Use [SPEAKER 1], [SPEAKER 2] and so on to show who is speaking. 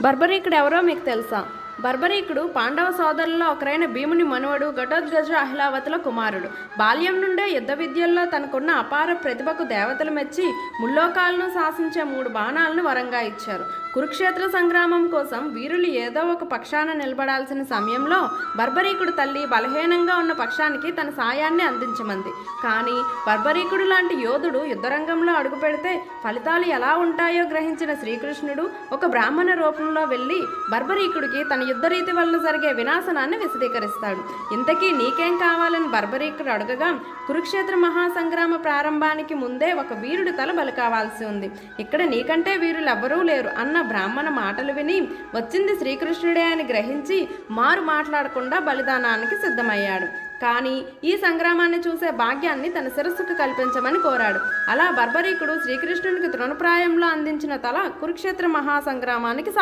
[SPEAKER 1] బర్బరీకుడు ఎవరో మీకు తెలుసా? బర్బరీకుడు పాండవ సోదరుల్లో ఒకరైన భీముని మనువడు, ఘటోత్కచ అహిలావతుల కుమారుడు. బాల్యం నుండే యుద్ధ విద్యల్లో తనకున్న అపార ప్రతిభకు దేవతలు మెచ్చి ముల్లోకాలను శాసించే 3 బాణాలను వరంగా ఇచ్చారు. కురుక్షేత్ర సంగ్రామం కోసం వీరులు ఏదో ఒక పక్షాన నిలబడాల్సిన సమయంలో బర్బరీకుడు తల్లి బలహీనంగా ఉన్న పక్షానికి తన సాయాన్ని అందించమంది. కానీ బర్బరీకుడు లాంటి యోధుడు యుద్ధరంగంలో అడుగుపెడితే ఫలితాలు ఎలా ఉంటాయో గ్రహించిన శ్రీకృష్ణుడు ఒక బ్రాహ్మణ రూపంలో వెళ్ళి బర్బరీకుడికి తన యుద్ధరీతి వలన జరిగే వినాశనాన్ని విశదీకరిస్తాడు. ఇంతకీ నీకేం కావాలని బర్బరీకుడు అడగగా, కురుక్షేత్ర మహాసంగ్రామ ప్రారంభానికి ముందే ఒక వీరుడి తల బలి కావాల్సి ఉంది, ఇక్కడ నీకంటే వీరులు ఎవ్వరూ లేరు అన్న బ్రాహ్మణ మాటలు విని వచ్చింది శ్రీకృష్ణుడే అని గ్రహించి మారు మాట్లాడకుండా బలిదానానికి సిద్ధమయ్యాడు. కానీ ఈ సంగ్రామాన్ని చూసే భాగ్యాన్ని తన శిరస్సుకు కల్పించమని కోరాడు. అలా బర్బరీకుడు శ్రీకృష్ణునికి తృణప్రాయంలో అందించిన తల కురుక్షేత్ర మహాసంగ్రామానికి